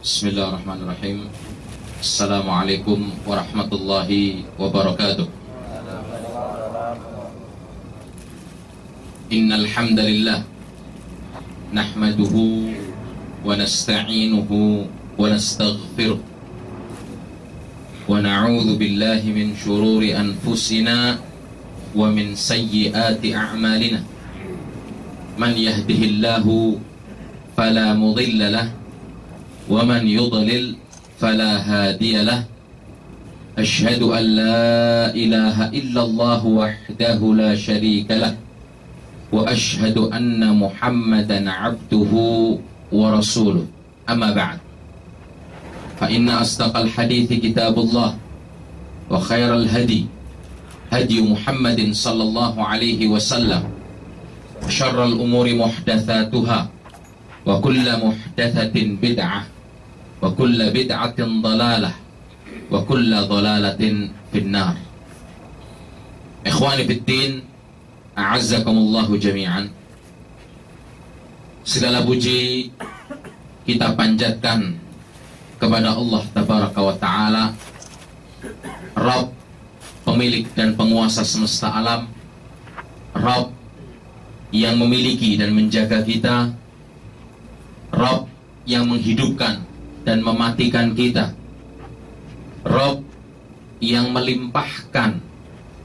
Bismillahirrahmanirrahim. Assalamualaikum warahmatullahi wabarakatuh. Innal hamdalillah nahmaduhu wa nasta'inuhu wa nastaghfiruh wa na'udzu billahi min shururi anfusina wa min sayyiati a'malina. Man yahdihillahu fala mudilla lahu wa man yudlil fala hadiya lahu. Asyhadu an la ilaha illallah wahdahu la syarika lah wa asyhadu anna Muhammadan abduhu wa rasuluh. Amma ba'd. Fa inna asdaqal hadithi kitabullah wa khairal hadi hadi Muhammadin sallallahu alaihi wasallam wa syarral umuri muhdatsatuha wa kullu muhdatsatin bid'ah wa kullu bid'atin dhalalah wa kullu dhalalatin finnar. Ikhwani fiddin, a'azzakumullahu jami'an. Segala puji kita panjatkan kepada Allah tabaraka wa ta'ala, Rabb, pemilik dan penguasa semesta alam, Rabb yang memiliki dan menjaga kita, Rabb yang menghidupkan dan mematikan kita, Rabb yang melimpahkan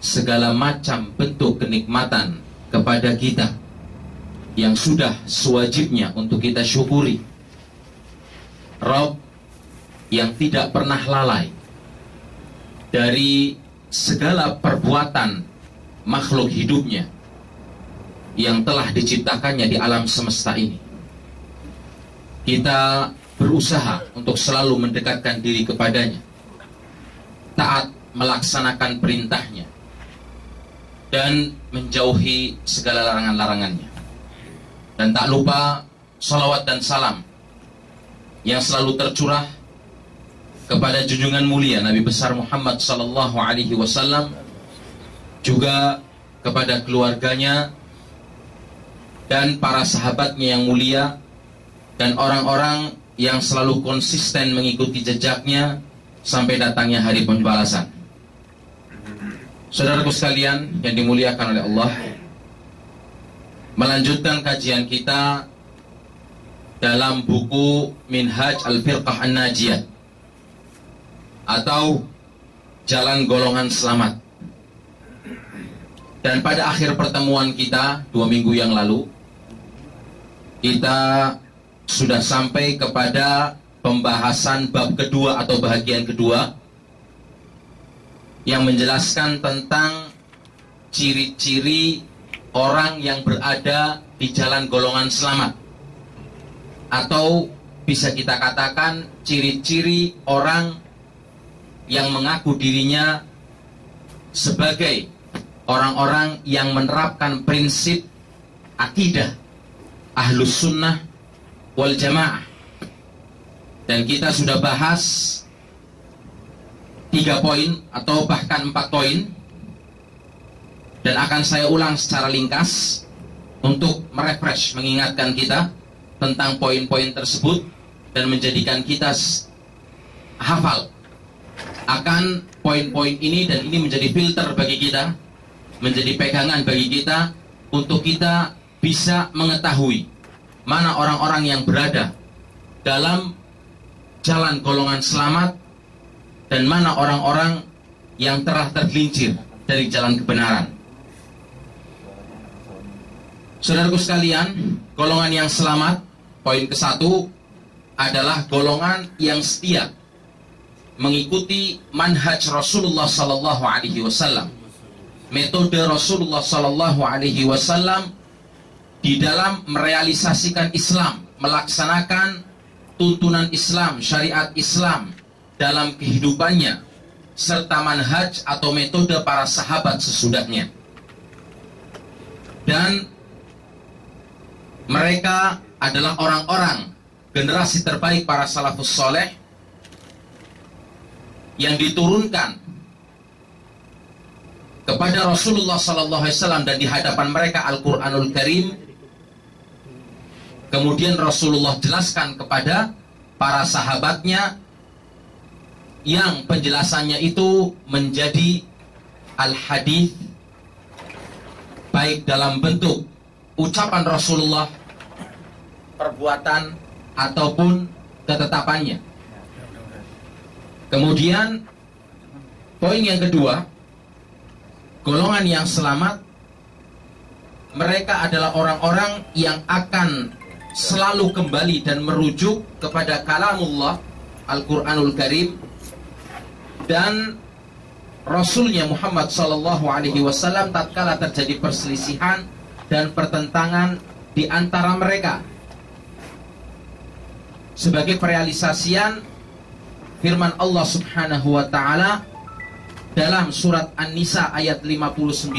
segala macam bentuk kenikmatan kepada kita yang sudah sewajibnya untuk kita syukuri, Rabb yang tidak pernah lalai dari segala perbuatan makhluk hidupnya yang telah diciptakannya di alam semesta ini. Kita berusaha untuk selalu mendekatkan diri kepadanya, taat melaksanakan perintahnya, dan menjauhi segala larangan-larangannya. Dan tak lupa salawat dan salam yang selalu tercurah kepada junjungan mulia Nabi besar Muhammad sallallahu alaihi wasallam, juga kepada keluarganya dan para sahabatnya yang mulia, dan orang-orang yang selalu konsisten mengikuti jejaknya sampai datangnya hari pembalasan. Saudaraku sekalian yang dimuliakan oleh Allah, melanjutkan kajian kita dalam buku Minhaj Al-Firqah An-Najiyah atau Jalan Golongan Selamat. Dan pada akhir pertemuan kita 2 minggu yang lalu, kita sudah sampai kepada pembahasan bab kedua atau bahagian kedua yang menjelaskan tentang ciri-ciri orang yang berada di jalan golongan selamat, atau bisa kita katakan ciri-ciri orang yang mengaku dirinya sebagai orang-orang yang menerapkan prinsip akidah Ahlus Sunnah wal Jamaah. Dan kita sudah bahas 3 poin atau bahkan 4 poin, dan akan saya ulang secara ringkas untuk merefresh, mengingatkan kita tentang poin-poin tersebut dan menjadikan kita hafal akan poin-poin ini, dan ini menjadi filter bagi kita, menjadi pegangan bagi kita untuk kita bisa mengetahui mana orang-orang yang berada dalam jalan golongan selamat dan mana orang-orang yang telah tergelincir dari jalan kebenaran. Saudaraku sekalian, golongan yang selamat, poin ke-1, adalah golongan yang setia mengikuti manhaj Rasulullah sallallahu alaihi wasallam, metode Rasulullah sallallahu alaihi wasallam di dalam merealisasikan Islam, melaksanakan tuntunan Islam, syariat Islam dalam kehidupannya, serta manhaj atau metode para sahabat sesudahnya. Dan mereka adalah orang-orang generasi terbaik para salafus soleh yang diturunkan kepada Rasulullah sallallahu alaihi wasallam, dan di hadapan mereka Al-Qur'anul Karim. Kemudian Rasulullah jelaskan kepada para sahabatnya yang penjelasannya itu menjadi al-hadis, baik dalam bentuk ucapan Rasulullah, perbuatan, ataupun ketetapannya. Kemudian poin yang kedua, golongan yang selamat, mereka adalah orang-orang yang akan selalu kembali dan merujuk kepada kalamullah Al-Quranul Karim dan Rasulnya Muhammad SAW tatkala terjadi perselisihan dan pertentangan di antara mereka. Sebagai perealisasian firman Allah Subhanahu wa taala dalam surat An-Nisa ayat 59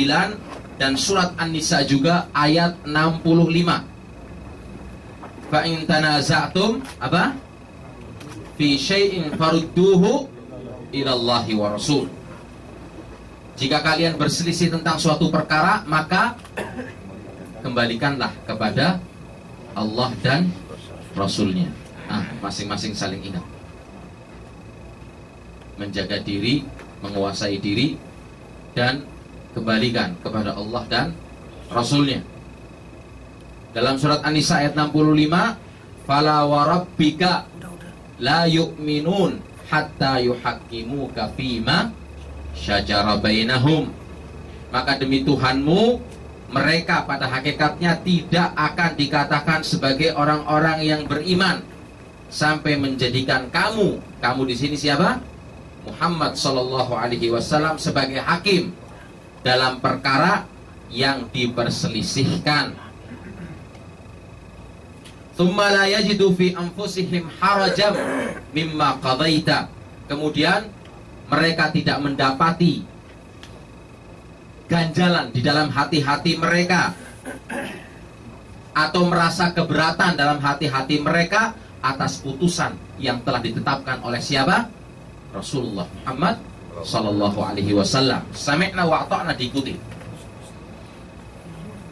dan surat An-Nisa juga ayat 65. Fa in tanaza'tum apa? Fi syai'in farudduhu ila Allahi wa Rasul. Jika kalian berselisih tentang suatu perkara, maka kembalikanlah kepada Allah dan Rasulnya. Masing-masing saling ingat, menjaga diri, menguasai diri, dan kembalikan kepada Allah dan Rasulnya. Dalam surat An-Nisa ayat 65, fala warabbika la yu'minun hatta yuhaqqimuka fima syajara bainahum. Maka demi Tuhanmu, mereka pada hakikatnya tidak akan dikatakan sebagai orang-orang yang beriman sampai menjadikan kamu di sini siapa? Muhammad sallallahu alaihi wasallam sebagai hakim dalam perkara yang diperselisihkan. Tsumma la yajidu fi anfusihim harajam mimma qadaita. Kemudian mereka tidak mendapati ganjalan di dalam hati-hati mereka atau merasa keberatan dalam hati-hati mereka atas putusan yang telah ditetapkan oleh siapa? Rasulullah Muhammad sallallahu alaihi wasallam. Sami'na wa ata'na, diikuti.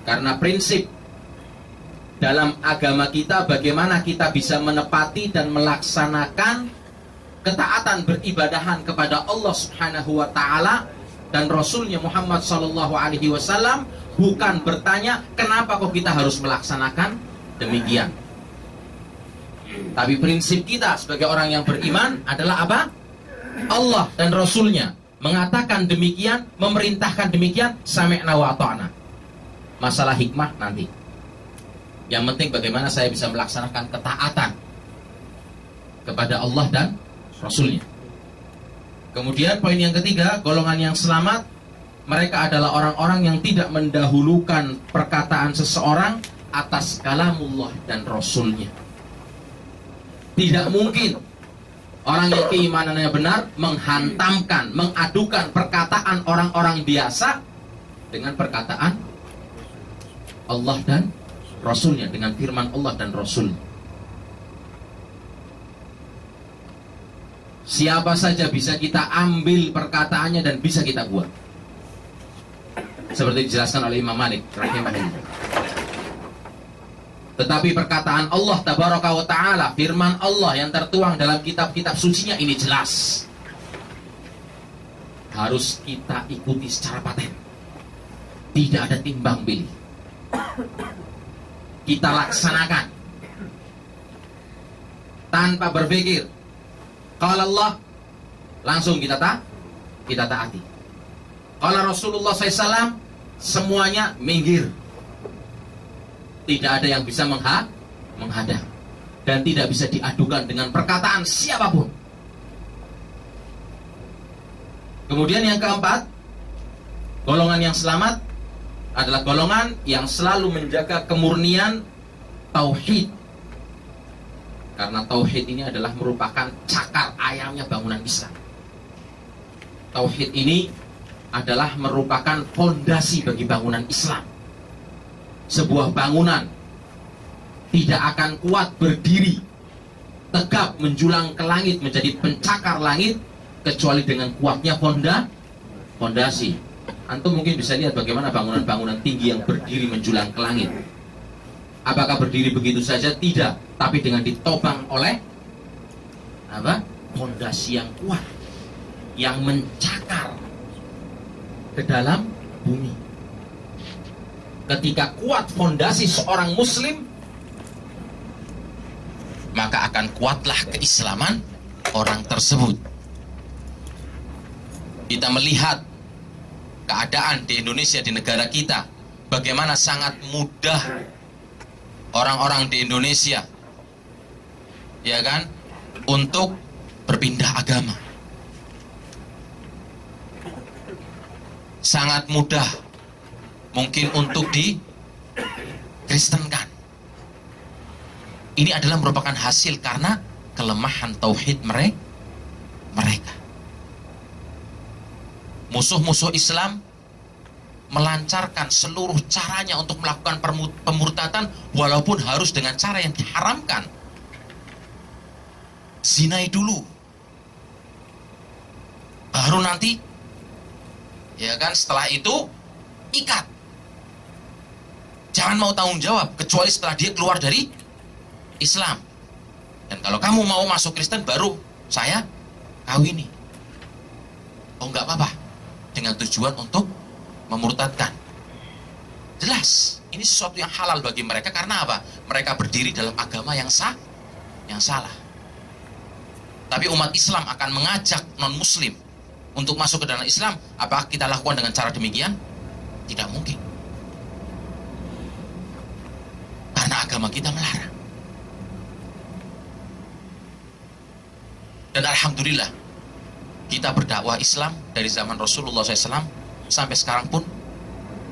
Karena prinsip dalam agama kita bagaimana kita bisa menepati dan melaksanakan ketaatan beribadahan kepada Allah Subhanahu wa taala dan Rasulnya Muhammad sallallahu alaihi wasallam, bukan bertanya kenapa kok kita harus melaksanakan demikian. Tapi prinsip kita sebagai orang yang beriman adalah apa? Allah dan Rasulnya mengatakan demikian, memerintahkan demikian, sami'na wa ata'na. Masalah hikmah nanti. Yang penting bagaimana saya bisa melaksanakan ketaatan kepada Allah dan Rasulnya. Kemudian poin yang ketiga, golongan yang selamat, mereka adalah orang-orang yang tidak mendahulukan perkataan seseorang atas kalamullah dan Rasulnya. Tidak mungkin orang yang keimanannya benar menghantamkan, mengadukan perkataan orang-orang biasa dengan perkataan Allah dan Rasulnya, dengan firman Allah dan Rasulnya. Siapa saja bisa kita ambil perkataannya dan bisa kita buat, seperti dijelaskan oleh Imam Malik rahimahullah. Tetapi perkataan Allah tabaraka wa ta'ala, firman Allah yang tertuang dalam kitab-kitab sucinya ini jelas, harus kita ikuti secara paten. Tidak ada timbang pilih. Kita laksanakan tanpa berpikir. Kalau Allah, langsung kita taati. Kalau Rasulullah SAW, semuanya minggir. Tidak ada yang bisa menghadang dan tidak bisa diadukan dengan perkataan siapapun. Kemudian yang keempat, golongan yang selamat adalah golongan yang selalu menjaga kemurnian tauhid. Karena tauhid ini adalah merupakan cakar ayamnya bangunan Islam. Tauhid ini adalah merupakan fondasi bagi bangunan Islam. Sebuah bangunan tidak akan kuat berdiri tegap menjulang ke langit menjadi pencakar langit kecuali dengan kuatnya fondasi. Antum mungkin bisa lihat bagaimana bangunan-bangunan tinggi yang berdiri menjulang ke langit. Apakah berdiri begitu saja? Tidak, tapi dengan ditopang oleh fondasi yang kuat yang mencakar ke dalam bumi. Ketika kuat fondasi seorang muslim, maka akan kuatlah keislaman orang tersebut. Kita melihat keadaan di Indonesia, di negara kita, bagaimana sangat mudah orang-orang di Indonesia, ya kan, untuk berpindah agama. Sangat mudah mungkin untuk dikristenkan. Ini adalah merupakan hasil karena kelemahan tauhid mereka. Musuh-musuh Islam melancarkan seluruh caranya untuk melakukan pemurtadan, walaupun harus dengan cara yang diharamkan. Zinai dulu, baru nanti, ya kan, setelah itu ikat. Jangan mau tanggung jawab kecuali setelah dia keluar dari Islam. Dan kalau kamu mau masuk Kristen, baru saya kawini. Oh, nggak apa-apa, dengan tujuan untuk memurtadkan. Jelas ini sesuatu yang halal bagi mereka. Karena apa? Mereka berdiri dalam agama yang salah. Tapi umat Islam akan mengajak non-muslim untuk masuk ke dalam Islam. Apakah kita lakukan dengan cara demikian? Tidak mungkin, karena agama kita melarang. Dan alhamdulillah, kita berdakwah Islam dari zaman Rasulullah SAW sampai sekarang pun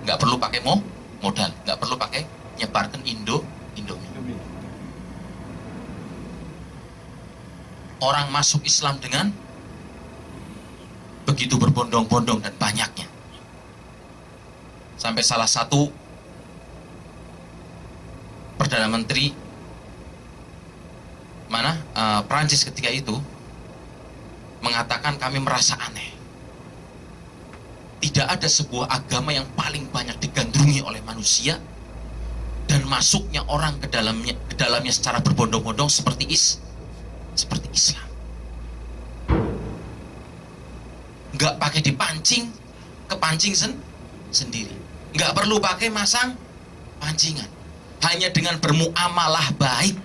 nggak perlu pakai modal, nggak perlu pakai nyebarkan Indomie. Orang masuk Islam dengan begitu berbondong-bondong dan banyaknya. Sampai salah satu Perdana Menteri Prancis ketika itu mengatakan, kami merasa aneh. Tidak ada sebuah agama yang paling banyak digandrungi oleh manusia dan masuknya orang ke dalamnya secara berbondong-bondong seperti Islam. Nggak pakai dipancing, kepancing sendiri. Nggak perlu pakai masang pancingan. Hanya dengan bermuamalah baik,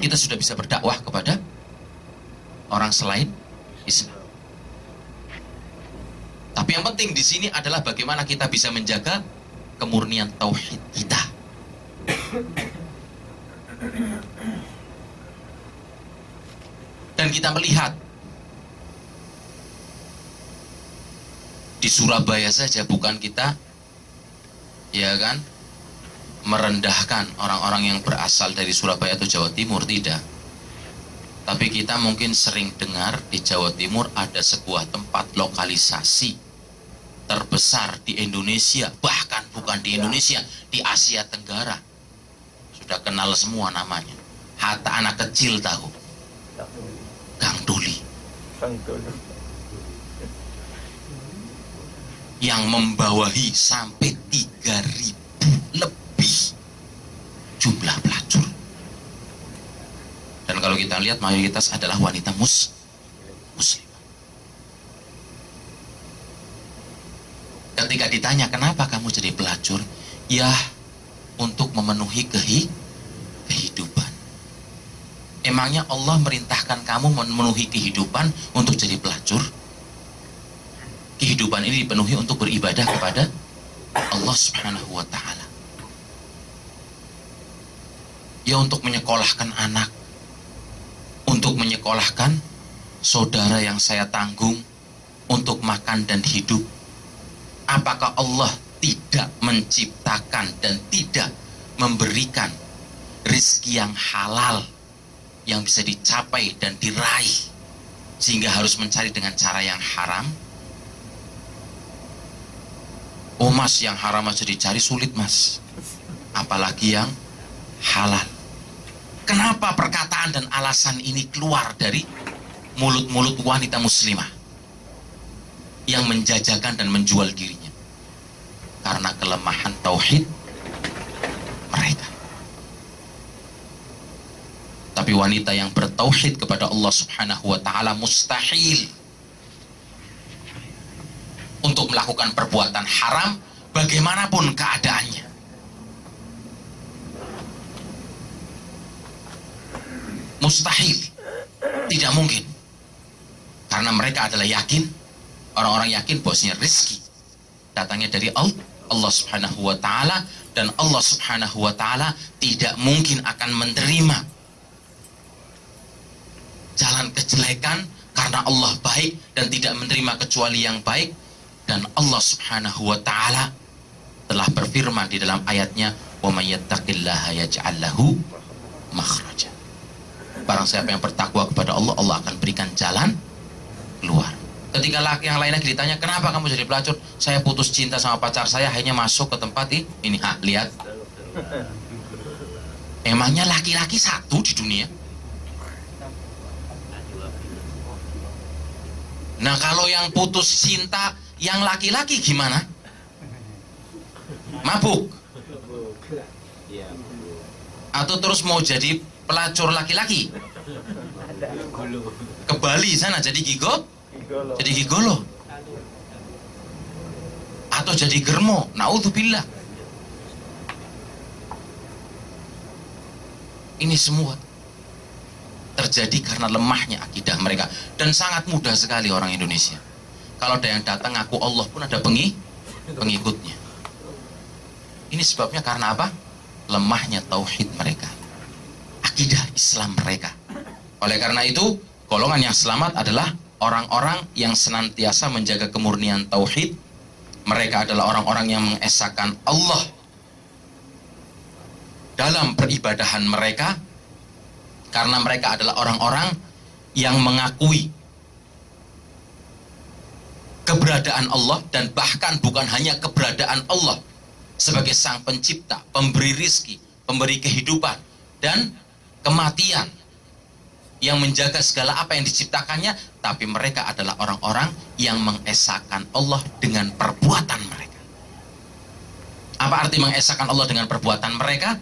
kita sudah bisa berdakwah kepada orang selain Islam. Tapi yang penting di sini adalah bagaimana kita bisa menjaga kemurnian tauhid kita. Dan kita melihat di Surabaya saja, bukan kita, ya kan, merendahkan orang-orang yang berasal dari Surabaya atau Jawa Timur, tidak. Tapi kita mungkin sering dengar di Jawa Timur ada sebuah tempat lokalisasi terbesar di Indonesia, bahkan bukan di Indonesia, di Asia Tenggara. Sudah kenal semua namanya. Hatta anak kecil tahu. Gang Duli. Yang membawahi sampai 3.000 lebih jumlah pelacur. Dan kalau kita lihat mayoritas adalah wanita muslim. Ketika ditanya, kenapa kamu jadi pelacur? Ya, untuk memenuhi kehidupan. Emangnya Allah merintahkan kamu memenuhi kehidupan untuk jadi pelacur? Kehidupan ini dipenuhi untuk beribadah kepada Allah Subhanahu wa ta'ala. Ya, untuk menyekolahkan anak, untuk menyekolahkan saudara yang saya tanggung, untuk makan dan hidup. Apakah Allah tidak menciptakan dan tidak memberikan rizki yang halal yang bisa dicapai dan diraih sehingga harus mencari dengan cara yang haram? Oh mas, yang haram aja dicari sulit mas, apalagi yang halal. Kenapa perkataan dan alasan ini keluar dari mulut-mulut wanita muslimah yang menjajakan dan menjual dirinya? Karena kelemahan tauhid mereka. Tapi wanita yang bertauhid kepada Allah Subhanahu wa taala mustahil untuk melakukan perbuatan haram bagaimanapun keadaannya. Mustahil, tidak mungkin. Karena mereka adalah yakin, orang-orang yakin bahwasanya rezeki datangnya dari Allah Subhanahu wa taala, dan Allah Subhanahu wa taala tidak mungkin akan menerima jalan kejelekan, karena Allah baik dan tidak menerima kecuali yang baik. Dan Allah Subhanahu wa taala telah berfirman di dalam ayatnya, "Wa may yattaqillaha yaj'al lahu makhraja." Barang siapa yang bertakwa kepada Allah, Allah akan berikan jalan keluar. Ketika laki yang lain lagi ditanya, "Kenapa kamu jadi pelacur?" "Saya putus cinta sama pacar saya, hanya masuk ke tempat ini." Lihat. Emangnya laki-laki satu di dunia? Nah, kalau yang putus cinta yang laki-laki gimana? Mabuk? Atau terus mau jadi pelacur laki-laki? Ke Bali sana jadi gigolo? Atau jadi germo? Naudzubillah. Ini semua terjadi karena lemahnya akidah mereka. Dan sangat mudah sekali orang Indonesia. Kalau ada yang datang ngaku Allah pun ada pengikutnya. Ini sebabnya karena apa? Lemahnya tauhid mereka, akidah Islam mereka. Oleh karena itu, golongan yang selamat adalah orang-orang yang senantiasa menjaga kemurnian tauhid. Mereka adalah orang-orang yang mengesahkan Allah dalam peribadahan mereka, karena mereka adalah orang-orang yang mengakui keberadaan Allah, dan bahkan bukan hanya keberadaan Allah sebagai sang pencipta, pemberi rizki, pemberi kehidupan dan kematian, yang menjaga segala apa yang diciptakannya, tapi mereka adalah orang-orang yang mengesahkan Allah dengan perbuatan mereka. Apa arti mengesahkan Allah dengan perbuatan mereka?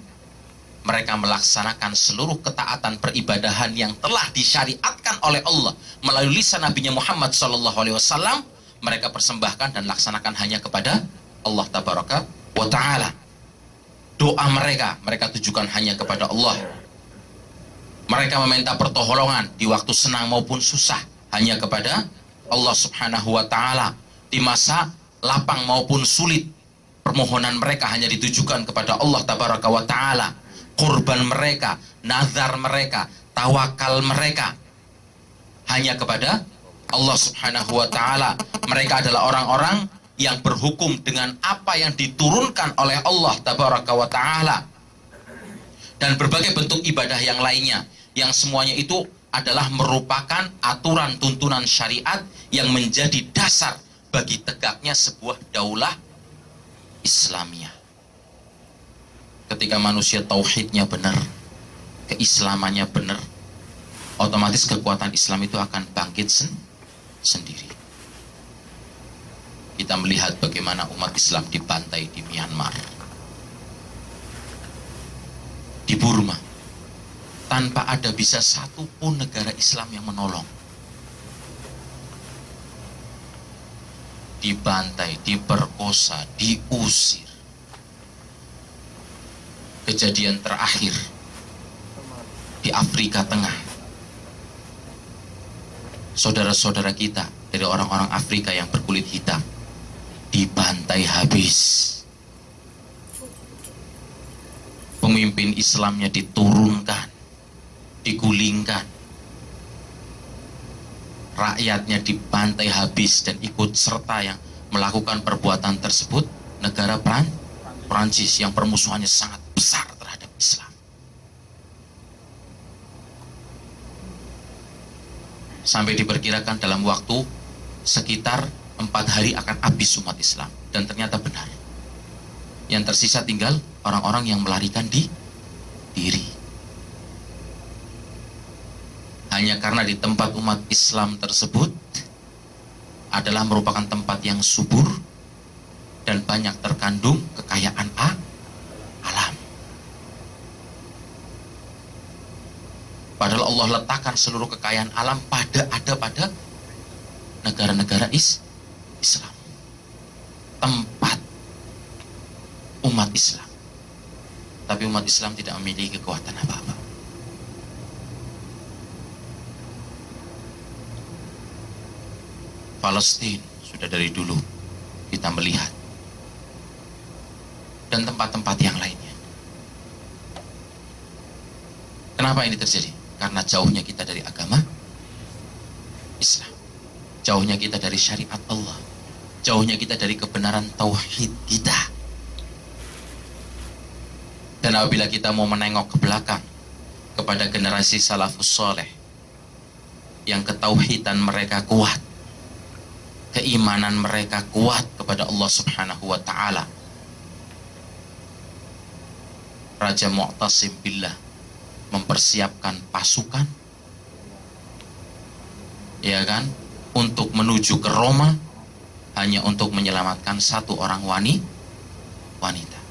Mereka melaksanakan seluruh ketaatan peribadahan yang telah disyariatkan oleh Allah melalui lisan Nabi Muhammad SAW. Mereka persembahkan dan laksanakan hanya kepada Allah Tabaraka wa Ta'ala. Doa mereka tujukan hanya kepada Allah. Mereka meminta pertolongan di waktu senang maupun susah hanya kepada Allah Subhanahu wa Ta'ala. Di masa lapang maupun sulit, permohonan mereka hanya ditujukan kepada Allah Tabaraka wa Ta'ala. Kurban mereka, nazar mereka, tawakal mereka hanya kepada Allah Subhanahu wa Ta'ala. Mereka adalah orang-orang yang berhukum dengan apa yang diturunkan oleh Allah Tabaraka wa Ta'ala, dan berbagai bentuk ibadah yang lainnya, yang semuanya itu adalah merupakan aturan tuntunan syariat yang menjadi dasar bagi tegaknya sebuah daulah Islamiyah. Ketika manusia tauhidnya benar, keislamannya benar, otomatis kekuatan Islam itu akan bangkit sendiri. Kita melihat bagaimana umat Islam dibantai di Myanmar, di Burma, tanpa ada bisa satu pun negara Islam yang menolong. Dibantai, diperkosa, diusir. Kejadian terakhir di Afrika Tengah, saudara-saudara kita dari orang-orang Afrika yang berkulit hitam dibantai habis. Pemimpin Islamnya diturunkan, digulingkan, rakyatnya dibantai habis, dan ikut serta yang melakukan perbuatan tersebut negara Perancis yang permusuhannya sangat besar terhadap Islam. Sampai diperkirakan dalam waktu sekitar 4 hari akan habis umat Islam, dan ternyata benar. Yang tersisa tinggal orang-orang yang melarikan diri. Hanya karena di tempat umat Islam tersebut adalah merupakan tempat yang subur dan banyak terkandung kekayaan alam. Padahal Allah letakkan seluruh kekayaan alam pada negara-negara Islam. Tempat umat Islam. Tapi umat Islam tidak memiliki kekuatan apa-apa. Palestina sudah dari dulu kita melihat, dan tempat-tempat yang lainnya. Kenapa ini terjadi? Karena jauhnya kita dari agama Islam, jauhnya kita dari syariat Allah, jauhnya kita dari kebenaran tauhid kita. Dan apabila kita mau menengok ke belakang kepada generasi salafus soleh yang ketauhidan mereka kuat, keimanan mereka kuat kepada Allah Subhanahu wa ta'ala. Raja Mu'tasim billah mempersiapkan pasukan, ya kan, untuk menuju ke Roma hanya untuk menyelamatkan satu orang wanita.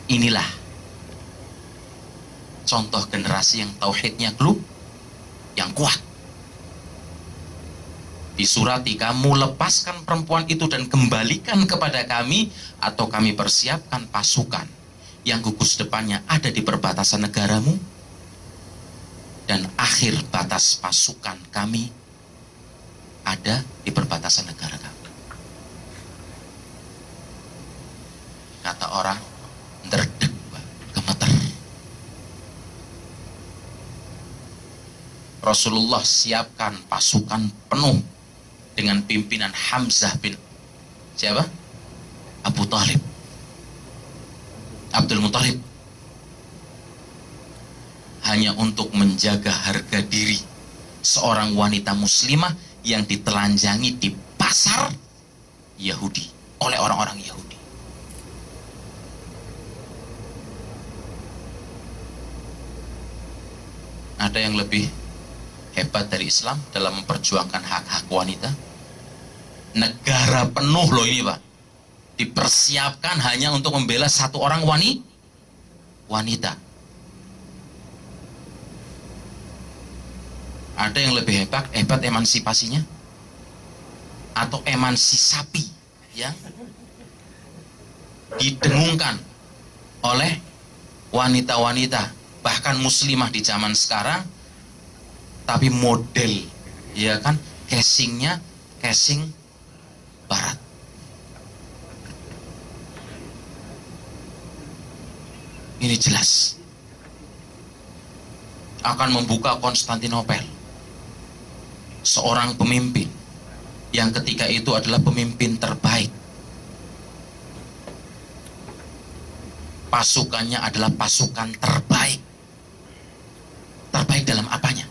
Inilah contoh generasi yang tauhidnya yang kuat. Disurati, kamu lepaskan perempuan itu dan kembalikan kepada kami, atau kami persiapkan pasukan yang gugus depannya ada di perbatasan negaramu, dan akhir batas pasukan kami ada di perbatasan negara kami. Kata orang, nderdeg, gemeter. Rasulullah siapkan pasukan penuh dengan pimpinan Hamzah bin siapa? Abu Talib, Abdul Muthalib, hanya untuk menjaga harga diri seorang wanita muslimah yang ditelanjangi di pasar Yahudi oleh orang-orang Yahudi. Ada yang lebih hebat dari Islam dalam memperjuangkan hak-hak wanita? Negara penuh loh ini, Pak, dipersiapkan hanya untuk membela satu orang wanita. Ada yang lebih hebat emansipasinya? Atau emansisasi yang didengungkan oleh wanita-wanita, bahkan muslimah di zaman sekarang, tapi model, ya kan, casingnya casing barat. Ini jelas akan membuka Konstantinopel. Seorang pemimpin yang ketika itu adalah pemimpin terbaik. Pasukannya adalah pasukan terbaik. Terbaik dalam apanya?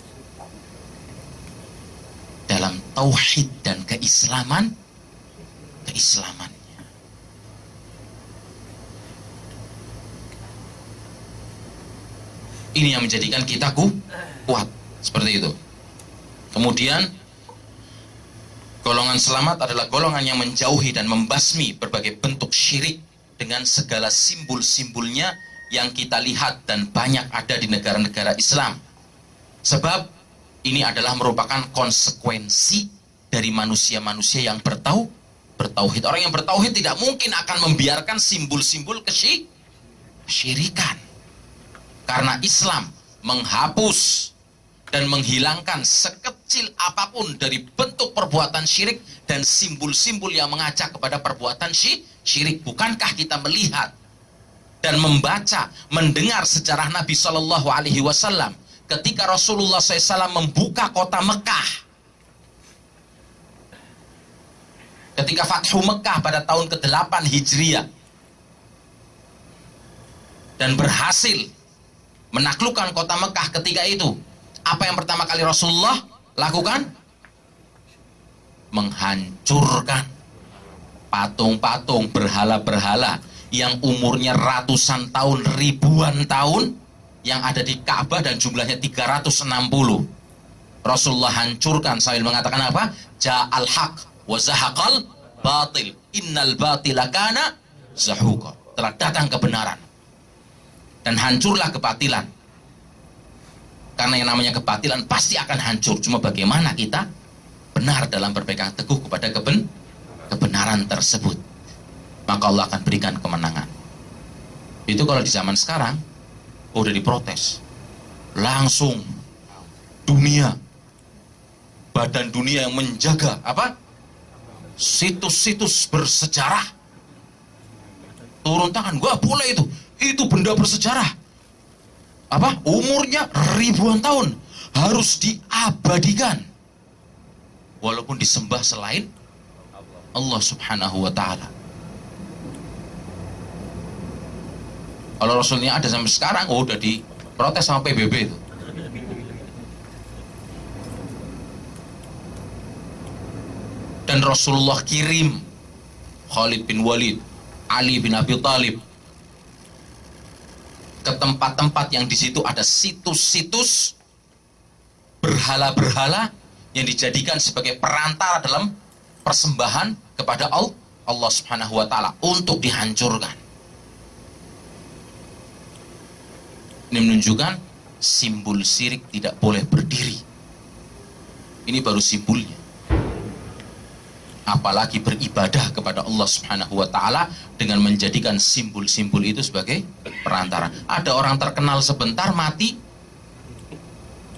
Dalam tauhid dan keislamannya. Ini yang menjadikan kita kuat seperti itu. Kemudian golongan selamat adalah golongan yang menjauhi dan membasmi berbagai bentuk syirik dengan segala simbol-simbolnya yang kita lihat dan banyak ada di negara-negara Islam. Sebab ini adalah merupakan konsekuensi dari manusia-manusia yang bertauhid. Orang yang bertauhid tidak mungkin akan membiarkan simbol-simbol kesyirikan. Karena Islam menghapus dan menghilangkan sekecil apapun dari bentuk perbuatan syirik dan simbol-simbol yang mengajak kepada perbuatan syirik. Bukankah kita melihat dan membaca, mendengar sejarah Nabi Shallallahu Alaihi Wasallam ketika Rasulullah SAW membuka kota Mekah, ketika Fathu Mekah pada tahun ke-8 Hijriah, dan berhasil menaklukkan kota Mekah ketika itu. Apa yang pertama kali Rasulullah lakukan? Menghancurkan patung-patung, berhala-berhala yang umurnya ratusan tahun, ribuan tahun, yang ada di Ka'bah dan jumlahnya 360. Rasulullah hancurkan sambil mengatakan apa? Ja'al haq wa zahaqal batil, innal batila kana zahuqa. Telah datang kebenaran dan hancurlah kebatilan. Karena yang namanya kebatilan pasti akan hancur. Cuma bagaimana kita benar dalam berpegang teguh kepada kebenaran tersebut, maka Allah akan berikan kemenangan. Itu kalau di zaman sekarang udah diprotes langsung dunia, badan dunia yang menjaga apa situs-situs bersejarah turun tangan, gak boleh itu benda bersejarah apa umurnya ribuan tahun harus diabadikan walaupun disembah selain Allah subhanahu wa ta'ala. Kalau Rasulnya ada sampai sekarang, udah diprotes sama PBB itu. Dan Rasulullah kirim Khalid bin Walid, Ali bin Abi Thalib ke tempat-tempat yang di situ ada situs-situs berhala-berhala yang dijadikan sebagai perantara dalam persembahan kepada Allah Subhanahu wa taala untuk dihancurkan. Ini menunjukkan simbol syirik tidak boleh berdiri. Ini baru simbolnya. Apalagi beribadah kepada Allah Subhanahu wa ta'ala dengan menjadikan simbol-simbol itu sebagai perantara. Ada orang terkenal sebentar mati,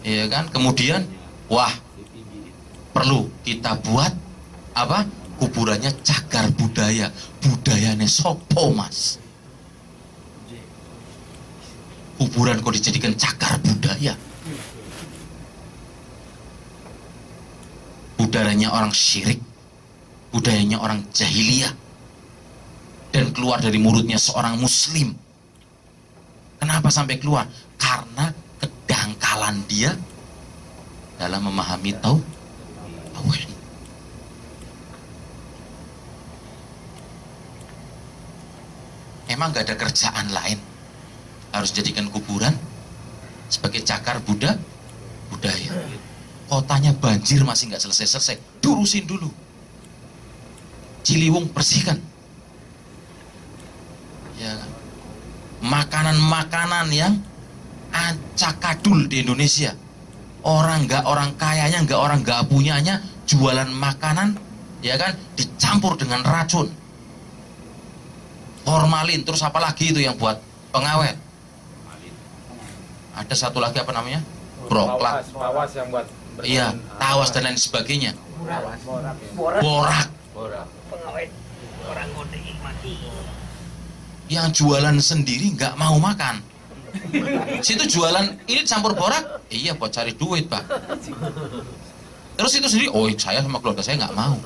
ya kan? Kemudian, wah, perlu kita buat apa? Kuburannya cagar budaya, budayanya sopo mas. Kuburan kok dijadikan cagar budaya? Budayanya orang syirik, budayanya orang jahiliyah, dan keluar dari mulutnya seorang muslim. Kenapa sampai keluar? Karena kedangkalan dia dalam memahami tauhid. Emang gak ada kerjaan lain harus jadikan kuburan sebagai cagar budaya? Kotanya banjir masih gak selesai-selesai, durusin dulu. Ciliwung bersihkan, ya kan? Makanan-makanan yang acakadul di Indonesia, orang kayanya orang nggak punyanya jualan makanan, ya kan, dicampur dengan racun, formalin, terus apa lagi itu yang buat pengawet? Ada satu lagi apa namanya? Broklat, tawas yang buat iya, tawas dan lain sebagainya. Borak. Pengawet orang kode mati. Yang jualan sendiri nggak mau makan. Situ jualan ini campur borak, iya buat cari duit pak. Terus itu sendiri, oh saya sama keluarga saya nggak mau.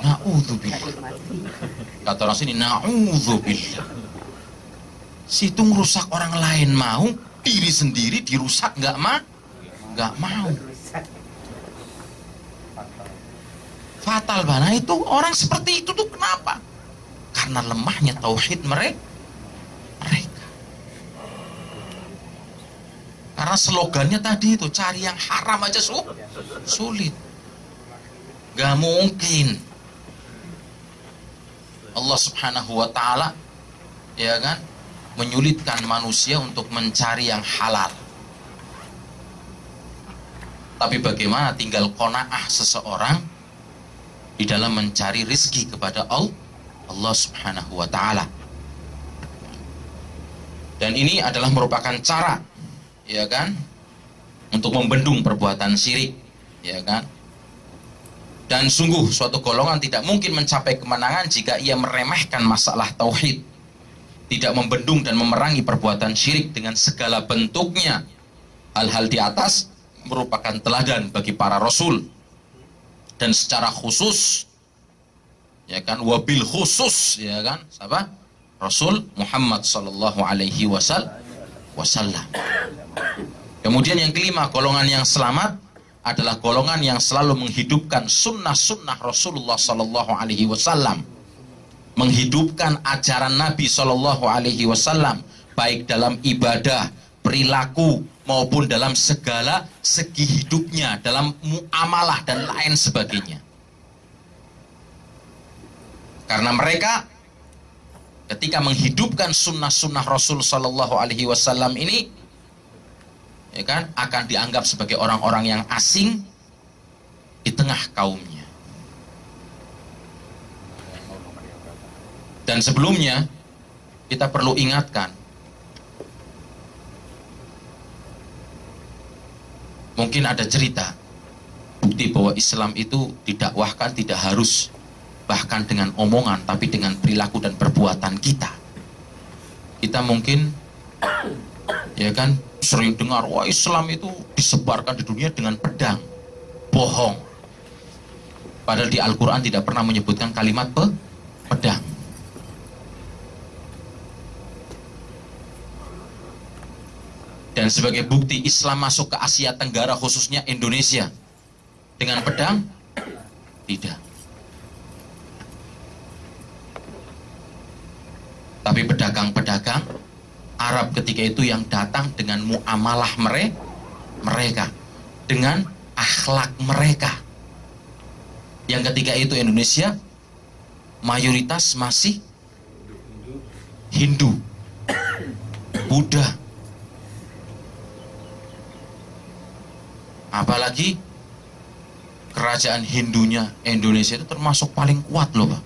Naudzubillah. Kata orang sini, naudzubillah. Situ merusak orang lain mau, diri sendiri dirusak nggak mau. Fatal bana itu orang seperti itu tuh kenapa? Karena lemahnya tauhid mereka. Karena slogannya tadi itu cari yang haram aja sulit. Gak mungkin Allah Subhanahu wa ta'ala, ya kan, menyulitkan manusia untuk mencari yang halal. Tapi bagaimana tinggal qanaah seseorang di dalam mencari rizki kepada Allah Subhanahu wa ta'ala. Dan ini adalah merupakan cara, ya kan, untuk membendung perbuatan syirik, ya kan. Dan sungguh suatu golongan tidak mungkin mencapai kemenangan jika ia meremehkan masalah tauhid, tidak membendung dan memerangi perbuatan syirik dengan segala bentuknya. Hal-hal di atas merupakan teladan bagi para rasul, dan secara khusus, ya kan, wabil khusus, ya kan, siapa? Rasul Muhammad sallallahu alaihi wasallam. Kemudian yang kelima, golongan yang selamat adalah golongan yang selalu menghidupkan sunnah-sunnah Rasulullah sallallahu alaihi wasallam, menghidupkan ajaran Nabi sallallahu alaihi wasallam, baik dalam ibadah, perilaku, maupun dalam segala segi hidupnya, dalam muamalah dan lain sebagainya. Karena mereka ketika menghidupkan sunnah-sunnah Rasul sallallahu alaihi wasallam ini, ya kan, akan dianggap sebagai orang-orang yang asing di tengah kaumnya. Dan sebelumnya kita perlu ingatkan, mungkin ada cerita bukti bahwa Islam itu didakwahkan tidak harus bahkan dengan omongan, tapi dengan perilaku dan perbuatan kita. Kita mungkin ya kan sering dengar, wah Islam itu disebarkan di dunia dengan pedang. Bohong. Padahal di Al-Quran tidak pernah menyebutkan kalimat pedang. Dan sebagai bukti Islam masuk ke Asia Tenggara, khususnya Indonesia, dengan pedang? Tidak. Tapi pedagang-pedagang Arab ketika itu yang datang dengan muamalah mereka, dengan akhlak mereka. Yang ketiga itu Indonesia mayoritas masih Hindu, Buddha. Apalagi kerajaan Hindunya Indonesia itu termasuk paling kuat loh Pak.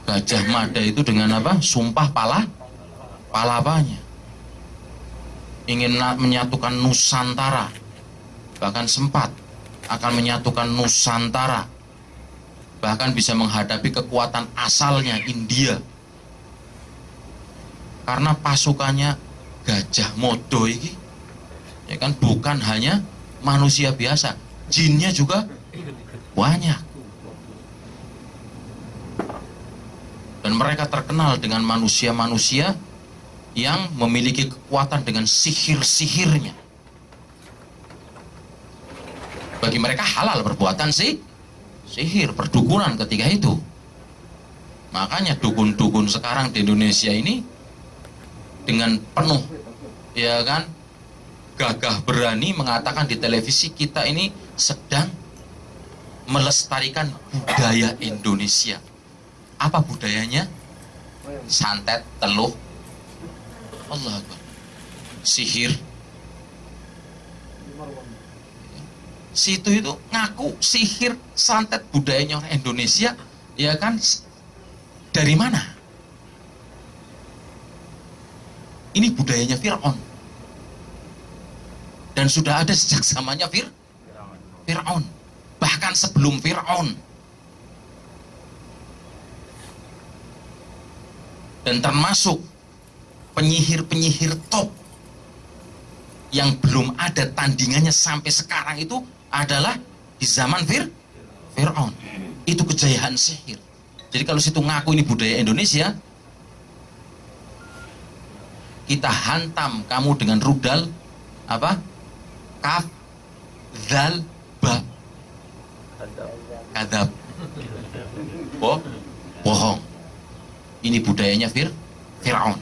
Gajah Mada itu dengan apa? Sumpah palapanya. Ingin menyatukan Nusantara. Bahkan sempat akan menyatukan Nusantara. Bahkan bisa menghadapi kekuatan asalnya India. Karena pasukannya Gajah Mada ini, ya kan, bukan hanya manusia biasa, jinnya juga banyak. Dan mereka terkenal dengan manusia-manusia yang memiliki kekuatan dengan sihir-sihirnya. Bagi mereka halal perbuatan sihir, perdukunan ketika itu. Makanya dukun-dukun sekarang di Indonesia ini dengan penuh, ya kan, gagah berani mengatakan di televisi, kita ini sedang melestarikan budaya Indonesia. Apa budayanya? Santet, teluh, Allah Akbar, sihir. Situ itu ngaku sihir, santet, budayanya orang Indonesia, ya kan? Dari mana? Ini budayanya Fir'aun. Dan sudah ada sejak zamannya Fir'aun. Bahkan sebelum Fir'aun. Dan termasuk penyihir-penyihir top yang belum ada tandingannya sampai sekarang itu adalah di zaman Fir'aun. Itu kejayaan sihir. Jadi kalau situ ngaku ini budaya Indonesia, kita hantam kamu dengan rudal apa? Kaf, zal, ba. Kadab. Bohong. Ini budayanya Fir'aun.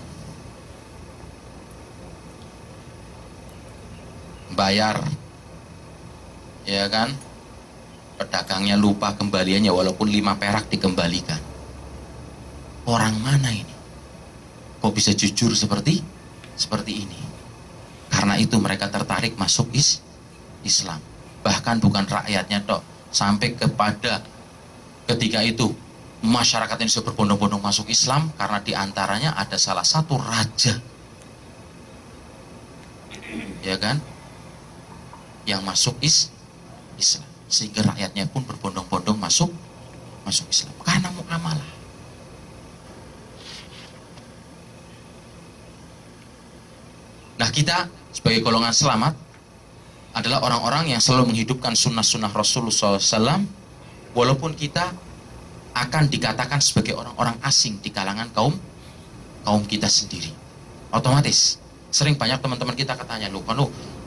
Bayar, ya kan, pedagangnya lupa kembaliannya, walaupun 5 perak dikembalikan. Orang mana ini? Kok bisa jujur seperti ini? Karena itu mereka tertarik masuk Islam. Bahkan bukan rakyatnya tok, sampai kepada ketika itu masyarakat ini sudah berbondong-bondong masuk Islam karena diantaranya ada salah satu raja, ya kan, yang masuk Islam, sehingga rakyatnya pun berbondong-bondong masuk Islam karena muamalah. Nah, kita sebagai golongan selamat adalah orang-orang yang selalu menghidupkan sunnah-sunnah Rasulullah SAW, walaupun kita akan dikatakan sebagai orang-orang asing di kalangan kaum kita sendiri. Otomatis sering banyak teman-teman kita katanya, lu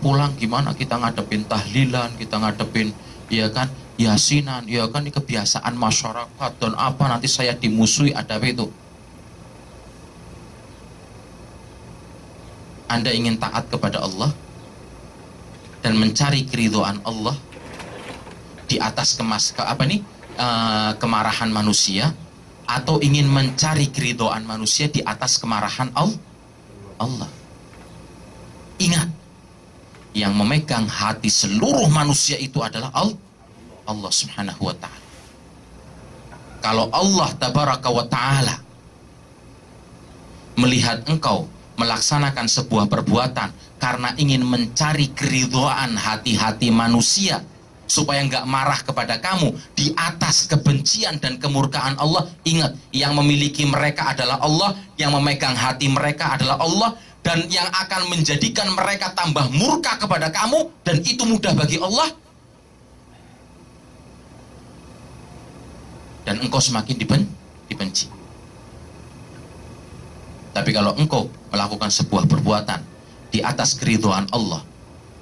pulang gimana kita ngadepin tahlilan, kita ngadepin, ya kan, yasinan, ya kan, ini kebiasaan masyarakat dan apa, nanti saya dimusuhi, ada apa itu. Anda ingin taat kepada Allah dan mencari keridhaan Allah di atas kemarahan manusia, atau ingin mencari keridhaan manusia di atas kemarahan Allah? Yang memegang hati seluruh manusia itu adalah Allah Subhanahu wa ta'ala. Kalau Allah tabaraka wa ta'ala melihat engkau melaksanakan sebuah perbuatan karena ingin mencari keridhaan hati-hati manusia supaya nggak marah kepada kamu di atas kebencian dan kemurkaan Allah, ingat, yang memiliki mereka adalah Allah, yang memegang hati mereka adalah Allah, dan yang akan menjadikan mereka tambah murka kepada kamu, dan itu mudah bagi Allah, dan engkau semakin dibenci. Tapi kalau engkau melakukan sebuah perbuatan di atas keridhaan Allah,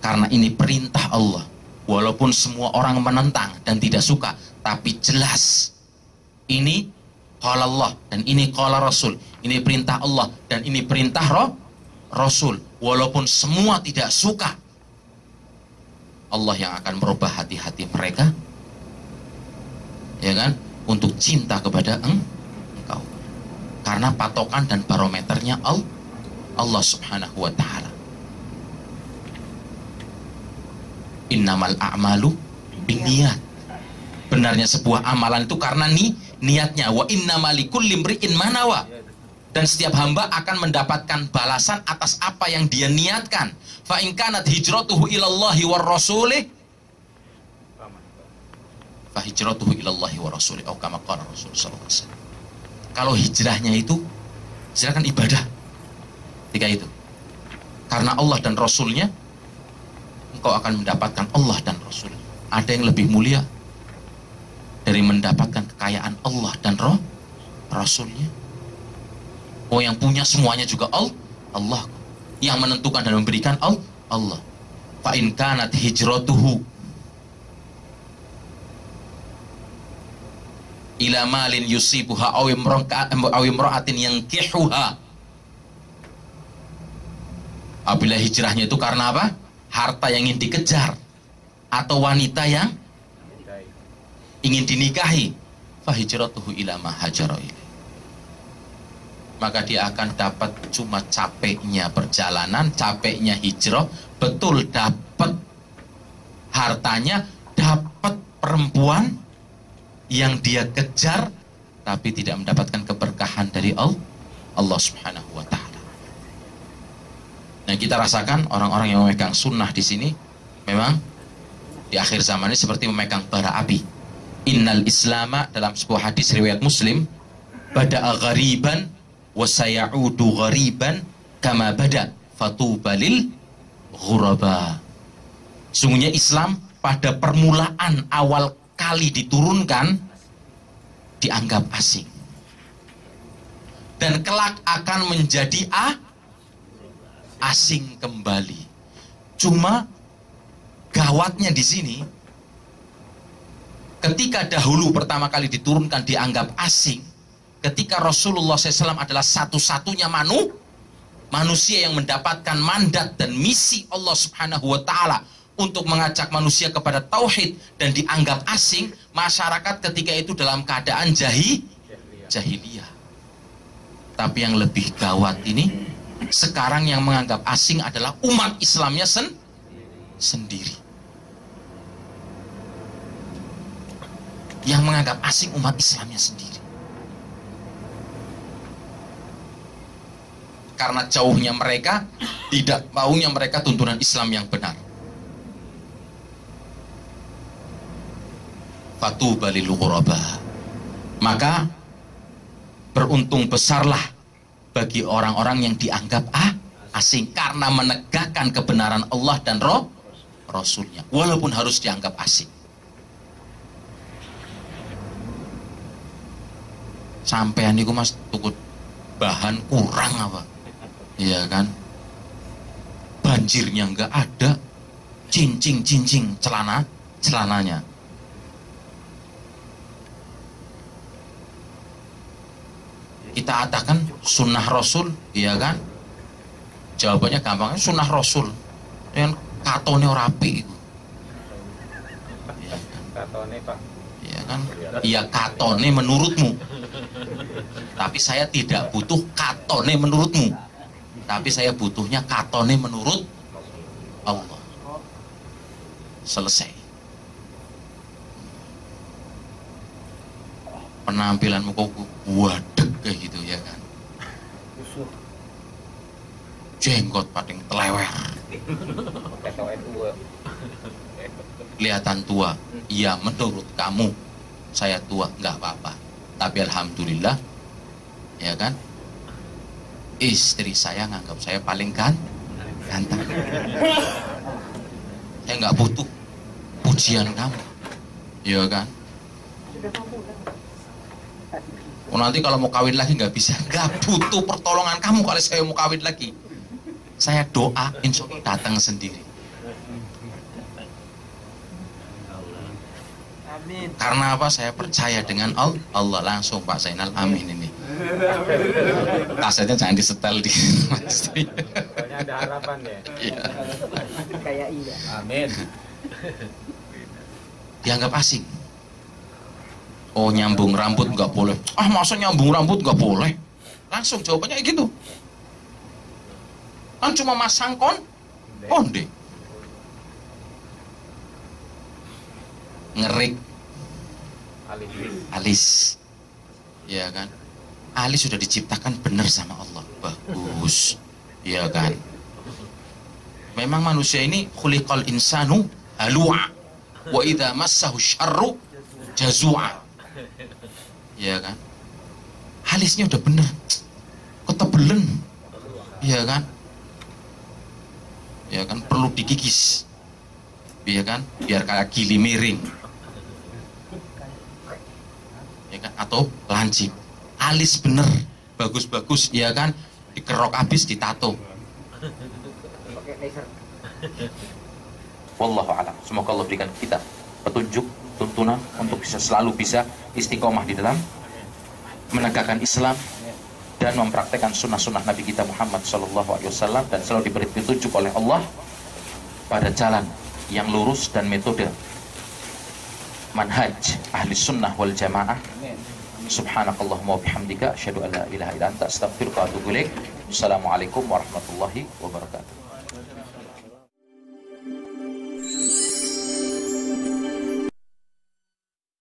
karena ini perintah Allah, walaupun semua orang menentang dan tidak suka, tapi jelas ini qala Allah dan ini qala Rasul, ini perintah Allah dan ini perintah Rasul, walaupun semua tidak suka, Allah yang akan merubah hati-hati mereka, ya kan, untuk cinta kepada engkau. Karena patokan dan barometernya Allah Subhanahu wa ta'ala. Innamal a'malu binniyat. Benarnya sebuah amalan itu karena niatnya. Wa innamalikulli imri'in ma nawa. Dan setiap hamba akan mendapatkan balasan atas apa yang dia niatkan. Fa in kanat hijratuhu ilallahi war rasulih fa hijratuhu ilallahi war rasulih, atau kama qala Rasul sallallahu alaihi wasallam. Kalau hijrahnya itu silakan ibadah ketika itu karena Allah dan Rasulnya, engkau akan mendapatkan Allah dan Rasul. Ada yang lebih mulia dari mendapatkan kekayaan Allah dan Rasulnya? Oh, yang punya semuanya juga Allah, yang menentukan dan memberikan Allah. Fa in kanat hijratuhu ila malin yusibuha aw imra'atin yankihuha. Apabila hijrahnya itu karena apa? Harta yang ingin dikejar atau wanita yang ingin dinikahi, fa hijratuhu ila ma hajara ilaihi. Maka dia akan dapat cuma capeknya perjalanan, capeknya hijrah, betul dapat hartanya, dapat perempuan yang dia kejar, tapi tidak mendapatkan keberkahan dari Allah Subhanahu wa ta'ala. Nah, kita rasakan orang-orang yang memegang sunnah di sini memang di akhir zaman ini seperti memegang bara api. Innal islama, dalam sebuah hadis riwayat Muslim, bada'a ghariban wa sayaudu ghariban kama bada fatuba lil ghuraba. Sungguhnya Islam pada permulaan awal kali diturunkan dianggap asing, dan kelak akan menjadi asing kembali. Cuma gawatnya di sini, ketika dahulu pertama kali diturunkan dianggap asing, ketika Rasulullah SAW adalah satu-satunya manusia yang mendapatkan mandat dan misi Allah Subhanahu wa ta'ala untuk mengajak manusia kepada tauhid dan dianggap asing, masyarakat ketika itu dalam keadaan jahiliyah. Tapi yang lebih gawat ini, sekarang yang menganggap asing adalah umat Islamnya sendiri. Yang menganggap asing umat Islamnya sendiri. Karena jauhnya mereka, tidak maunya mereka tuntunan Islam yang benar. Fatuba lil ghuraba. Maka beruntung besarlah bagi orang-orang yang dianggap asing karena menegakkan kebenaran Allah dan Rasulnya, walaupun harus dianggap asing. Sampean niku Mas tukut bahan kurang apa? Iya kan? Banjirnya enggak ada, cincing celananya. Kita katakan sunnah Rasul, iya kan? Jawabannya gampang, sunnah Rasul. Dengan katone ora apik iku. Katone, Pak. Iya kan? Iya katone menurutmu. Tapi saya tidak butuh katone menurutmu. Tapi saya butuhnya katone menurut Allah. selesai. Penampilanmu kok wadeg kayak gitu ya kan. Jenggot pating telewer. Kelihatan tua. Ya menurut kamu saya tua nggak apa-apa. Tapi alhamdulillah ya kan, istri saya nganggap saya paling ganteng. Saya nggak butuh pujian kamu, ya kan. Oh, nanti kalau mau kawin lagi nggak bisa, nggak butuh pertolongan kamu kalau saya mau kawin lagi. Saya doa, insya Allah datang sendiri. Amin. Karena apa? Saya percaya dengan Allah. Langsung Pak Zainal, amin ini. Kasetnya jangan disetel di Pokoknya ada harapan ya. Iya. Kayak iya. Amin. Dianggap asing. Oh, nyambung rambut nggak boleh. Ah, masa nyambung rambut nggak boleh? Langsung jawabannya gitu. Kan cuma masang konde. Ngerik alis, ya kan. Alis sudah diciptakan benar sama Allah, bagus, ya kan. Memang manusia ini khuliqal insanu halu'a wa idza massahu syarru jazua, ya kan. Alisnya udah bener, ketebelen, ya kan. Ya kan, perlu dikikis, ya kan, biar kayak gili miring, ya kan, atau lancip. Alis bener, bagus-bagus, ya kan, dikerok habis, ditato. Wallahu a'lam. Semoga Allah berikan kita petunjuk, tuntunan untuk selalu bisa istiqomah di dalam menegakkan Islam dan mempraktekkan sunnah-sunnah Nabi kita Muhammad SAW, dan selalu diberi petunjuk oleh Allah pada jalan yang lurus dan metode manhaj ahli sunnah wal jamaah. Subhanakallahumma wa bihamdika asyhadu an la ilaha illa anta astaghfiruka wa atubu ilaik. Assalamualaikum warahmatullahi wabarakatuh.